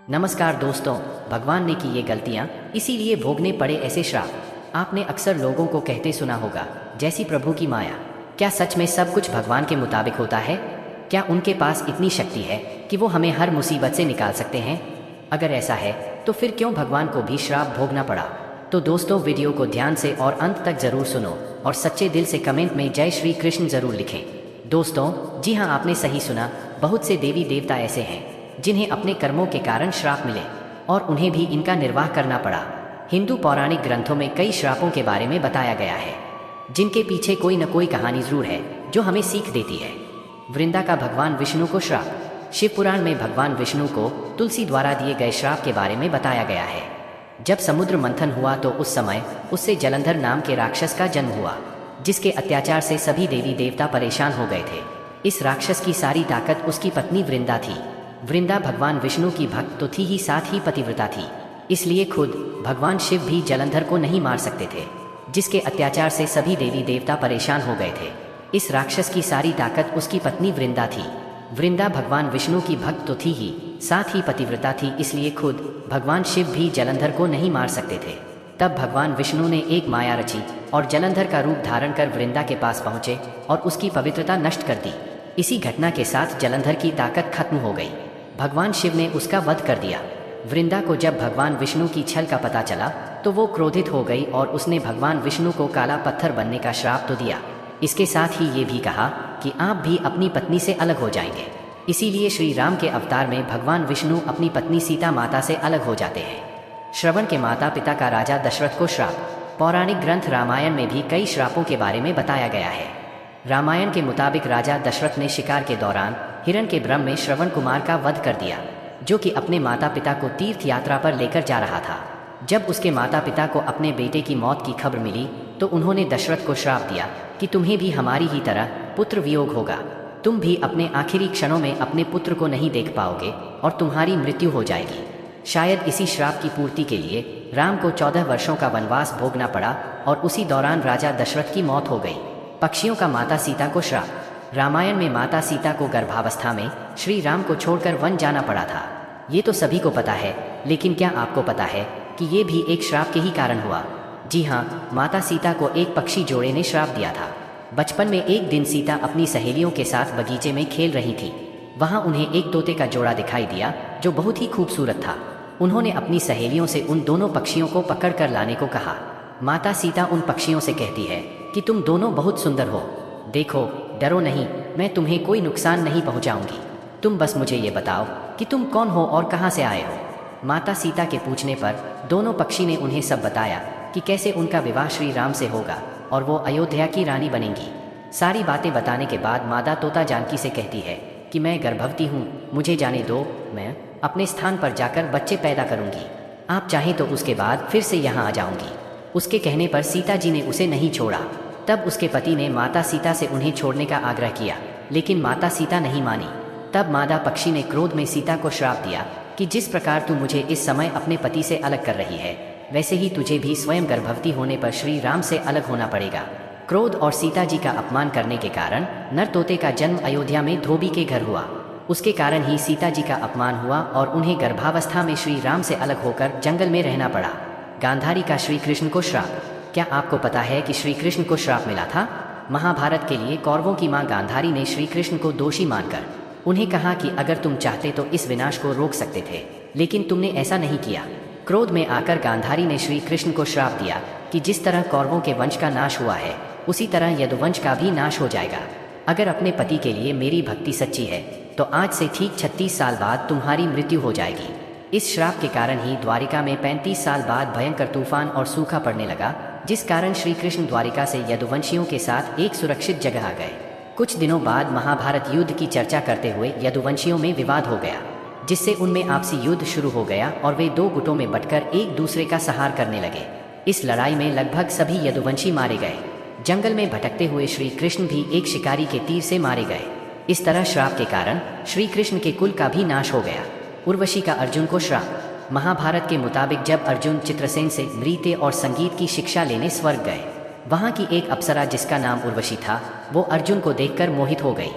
नमस्कार दोस्तों। भगवान ने की ये गलतियाँ इसीलिए भोगने पड़े ऐसे श्राप। आपने अक्सर लोगों को कहते सुना होगा, जैसी प्रभु की माया। क्या सच में सब कुछ भगवान के मुताबिक होता है? क्या उनके पास इतनी शक्ति है कि वो हमें हर मुसीबत से निकाल सकते हैं? अगर ऐसा है तो फिर क्यों भगवान को भी श्राप भोगना पड़ा? तो दोस्तों, वीडियो को ध्यान से और अंत तक जरूर सुनो और सच्चे दिल से कमेंट में जय श्री कृष्ण जरूर लिखें। दोस्तों, जी हाँ, आपने सही सुना। बहुत से देवी देवता ऐसे हैं जिन्हें अपने कर्मों के कारण श्राप मिले और उन्हें भी इनका निर्वाह करना पड़ा। हिंदू पौराणिक ग्रंथों में कई श्रापों के बारे में बताया गया है, जिनके पीछे कोई न कोई कहानी जरूर है जो हमें सीख देती है। वृंदा का भगवान विष्णु को श्राप। शिव पुराण में भगवान विष्णु को तुलसी द्वारा दिए गए श्राप के बारे में बताया गया है। जब समुद्र मंथन हुआ तो उस समय उससे जलंधर नाम के राक्षस का जन्म हुआ, जिसके अत्याचार से सभी देवी देवता परेशान हो गए थे। इस राक्षस की सारी ताकत उसकी पत्नी वृंदा थी। वृंदा भगवान विष्णु की भक्त तो थी ही, साथ ही पतिव्रता थी। इसलिए खुद भगवान शिव भी जलंधर को नहीं मार सकते थे, जिसके अत्याचार से सभी देवी देवता परेशान हो गए थे। इस राक्षस की सारी ताकत उसकी पत्नी वृंदा थी। वृंदा भगवान विष्णु की भक्त तो थी ही, साथ ही पतिव्रता थी। इसलिए खुद भगवान शिव भी जलंधर को नहीं मार सकते थे। तब भगवान विष्णु ने एक माया रची और जलंधर का रूप धारण कर वृंदा के पास पहुंचे और उसकी पवित्रता नष्ट कर दी। इसी घटना के साथ जलंधर की ताकत खत्म हो गई। भगवान शिव ने उसका वध कर दिया। वृंदा को जब भगवान विष्णु की छल का पता चला तो वो क्रोधित हो गई और उसने भगवान विष्णु को काला पत्थर बनने का श्राप तो दिया, इसके साथ ही ये भी कहा कि आप भी अपनी पत्नी से अलग हो जाएंगे। इसीलिए श्री राम के अवतार में भगवान विष्णु अपनी पत्नी सीता माता से अलग हो जाते हैं। श्रवण के माता पिता का राजा दशरथ को श्राप। पौराणिक ग्रंथ रामायण में भी कई श्रापों के बारे में बताया गया है। रामायण के मुताबिक राजा दशरथ ने शिकार के दौरान हिरण के भ्रम में श्रवण कुमार का वध कर दिया, जो कि अपने माता पिता को तीर्थ यात्रा पर लेकर जा रहा था। जब उसके माता पिता को अपने बेटे की मौत की खबर मिली तो उन्होंने दशरथ को श्राप दिया कि तुम्हें भी हमारी ही तरह पुत्र वियोग होगा। तुम भी अपने आखिरी क्षणों में अपने पुत्र को नहीं देख पाओगे और तुम्हारी मृत्यु हो जाएगी। शायद इसी श्राप की पूर्ति के लिए राम को 14 वर्षों का वनवास भोगना पड़ा और उसी दौरान राजा दशरथ की मौत हो गई। पक्षियों का माता सीता को श्राप। रामायण में माता सीता को गर्भावस्था में श्री राम को छोड़कर वन जाना पड़ा था। ये तो सभी को पता है, लेकिन क्या आपको पता है कि ये भी एक श्राप के ही कारण हुआ? जी हाँ, माता सीता को एक पक्षी जोड़े ने श्राप दिया था। बचपन में एक दिन सीता अपनी सहेलियों के साथ बगीचे में खेल रही थी। वहाँ उन्हें एक तोते का जोड़ा दिखाई दिया जो बहुत ही खूबसूरत था। उन्होंने अपनी सहेलियों से उन दोनों पक्षियों को पकड़ कर लाने को कहा। माता सीता उन पक्षियों से कहती है कि तुम दोनों बहुत सुंदर हो, देखो, डरो नहीं, मैं तुम्हें कोई नुकसान नहीं पहुंचाऊंगी। तुम बस मुझे ये बताओ कि तुम कौन हो और कहाँ से आए हो। माता सीता के पूछने पर दोनों पक्षी ने उन्हें सब बताया कि कैसे उनका विवाह श्री राम से होगा और वो अयोध्या की रानी बनेंगी। सारी बातें बताने के बाद मादा तोता जानकी से कहती है कि मैं गर्भवती हूँ, मुझे जाने दो, मैं अपने स्थान पर जाकर बच्चे पैदा करूँगी। आप चाहें तो उसके बाद फिर से यहाँ आ जाऊँगी। उसके कहने पर सीता जी ने उसे नहीं छोड़ा। तब उसके पति ने माता सीता से उन्हें छोड़ने का आग्रह किया, लेकिन माता सीता नहीं मानी। तब मादा पक्षी ने क्रोध में सीता को श्राप दिया कि जिस प्रकार तू मुझे इस समय अपने पति से अलग कर रही है, वैसे ही तुझे भी स्वयं गर्भवती होने पर श्री राम से अलग होना पड़ेगा। क्रोध और सीता जी का अपमान करने के कारण नर तोते का जन्म अयोध्या में धोबी के घर हुआ। उसके कारण ही सीता जी का अपमान हुआ और उन्हें गर्भावस्था में श्री राम से अलग होकर जंगल में रहना पड़ा। गांधारी का श्री कृष्ण को श्राप। क्या आपको पता है कि श्री कृष्ण को श्राप मिला था? महाभारत के लिए कौरवों की मां गांधारी ने श्री कृष्ण को दोषी मानकर उन्हें कहा कि अगर तुम चाहते तो इस विनाश को रोक सकते थे, लेकिन तुमने ऐसा नहीं किया। क्रोध में आकर गांधारी ने श्री कृष्ण को श्राप दिया कि जिस तरह कौरवों के वंश का नाश हुआ है, उसी तरह यदुवंश का भी नाश हो जाएगा। अगर अपने पति के लिए मेरी भक्ति सच्ची है तो आज से ठीक 36 साल बाद तुम्हारी मृत्यु हो जाएगी। इस श्राप के कारण ही द्वारिका में 35 साल बाद भयंकर तूफान और सूखा पड़ने लगा, जिस कारण श्री कृष्ण द्वारिका से यदुवंशियों के साथ एक सुरक्षित जगह आ गए। कुछ दिनों बाद महाभारत युद्ध की चर्चा करते हुए यदुवंशियों में विवाद हो गया, जिससे उनमें आपसी युद्ध शुरू हो गया और वे दो गुटों में बंटकर एक दूसरे का संहार करने लगे। इस लड़ाई में लगभग सभी यदुवंशी मारे गए। जंगल में भटकते हुए श्री कृष्ण भी एक शिकारी के तीर से मारे गए। इस तरह श्राप के कारण श्री कृष्ण के कुल का भी नाश हो गया। उर्वशी का अर्जुन को श्राप। महाभारत के मुताबिक जब अर्जुन चित्रसेन से नृत्य और संगीत की शिक्षा लेने स्वर्ग गए, वहाँ की एक अप्सरा जिसका नाम उर्वशी था, वो अर्जुन को देखकर मोहित हो गई।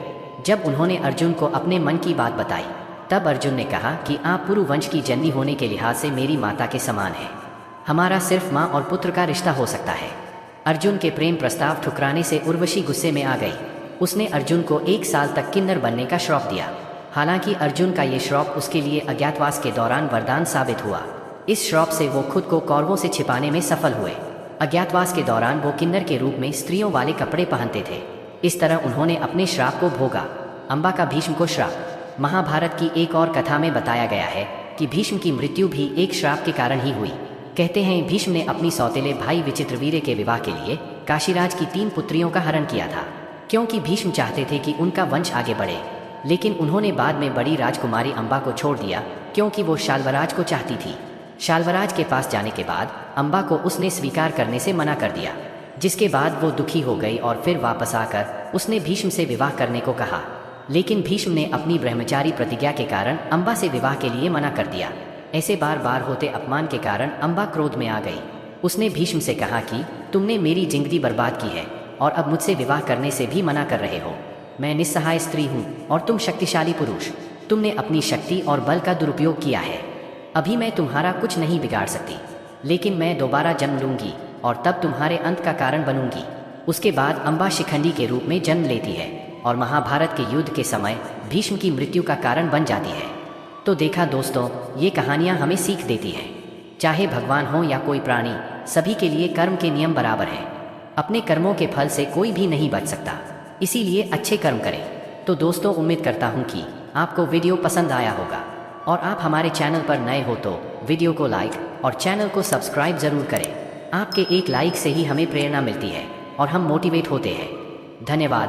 जब उन्होंने अर्जुन को अपने मन की बात बताई तब अर्जुन ने कहा कि आप पुरु वंश की जननी होने के लिहाज से मेरी माता के समान हैं। हमारा सिर्फ माँ और पुत्र का रिश्ता हो सकता है। अर्जुन के प्रेम प्रस्ताव ठुकराने से उर्वशी गुस्से में आ गई। उसने अर्जुन को 1 साल तक किन्नर बनने का श्राप दिया। हालांकि अर्जुन का ये श्राप उसके लिए अज्ञातवास के दौरान वरदान साबित हुआ। इस श्राप से वो खुद को कौरवों से छिपाने में सफल हुए। अज्ञातवास के दौरान वो किन्नर के रूप में स्त्रियों वाले कपड़े पहनते थे। इस तरह उन्होंने अपने श्राप को भोगा। अम्बा का भीष्म को श्राप। महाभारत की एक और कथा में बताया गया है कि भीष्म की मृत्यु भी एक श्राप के कारण ही हुई। कहते हैं भीष्म ने अपनी सौतेले भाई विचित्रवीर्य के विवाह के लिए काशीराज की 3 पुत्रियों का हरण किया था, क्योंकि भीष्म चाहते थे कि उनका वंश आगे बढ़े। लेकिन उन्होंने बाद में बड़ी राजकुमारी अम्बा को छोड़ दिया, क्योंकि वो शाल्वराज को चाहती थी। शाल्वराज के पास जाने के बाद अम्बा को उसने स्वीकार करने से मना कर दिया, जिसके बाद वो दुखी हो गई और फिर वापस आकर उसने भीष्म से विवाह करने को कहा। लेकिन भीष्म ने अपनी ब्रह्मचारी प्रतिज्ञा के कारण अम्बा से विवाह के लिए मना कर दिया। ऐसे बार बार होते अपमान के कारण अम्बा क्रोध में आ गई। उसने भीष्म से कहा कि तुमने मेरी जिंदगी बर्बाद की है और अब मुझसे विवाह करने से भी मना कर रहे हो। मैं निस्सहाय स्त्री हूँ और तुम शक्तिशाली पुरुष। तुमने अपनी शक्ति और बल का दुरुपयोग किया है। अभी मैं तुम्हारा कुछ नहीं बिगाड़ सकती, लेकिन मैं दोबारा जन्म लूंगी और तब तुम्हारे अंत का कारण बनूंगी। उसके बाद अम्बा शिखंडी के रूप में जन्म लेती है और महाभारत के युद्ध के समय भीष्म की मृत्यु का कारण बन जाती है। तो देखा दोस्तों, ये कहानियाँ हमें सीख देती हैं। चाहे भगवान हो या कोई प्राणी, सभी के लिए कर्म के नियम बराबर हैं। अपने कर्मों के फल से कोई भी नहीं बच सकता, इसीलिए अच्छे कर्म करें। तो दोस्तों, उम्मीद करता हूँ कि आपको वीडियो पसंद आया होगा और आप हमारे चैनल पर नए हो तो वीडियो को लाइक और चैनल को सब्सक्राइब ज़रूर करें। आपके एक लाइक से ही हमें प्रेरणा मिलती है और हम मोटिवेट होते हैं। धन्यवाद।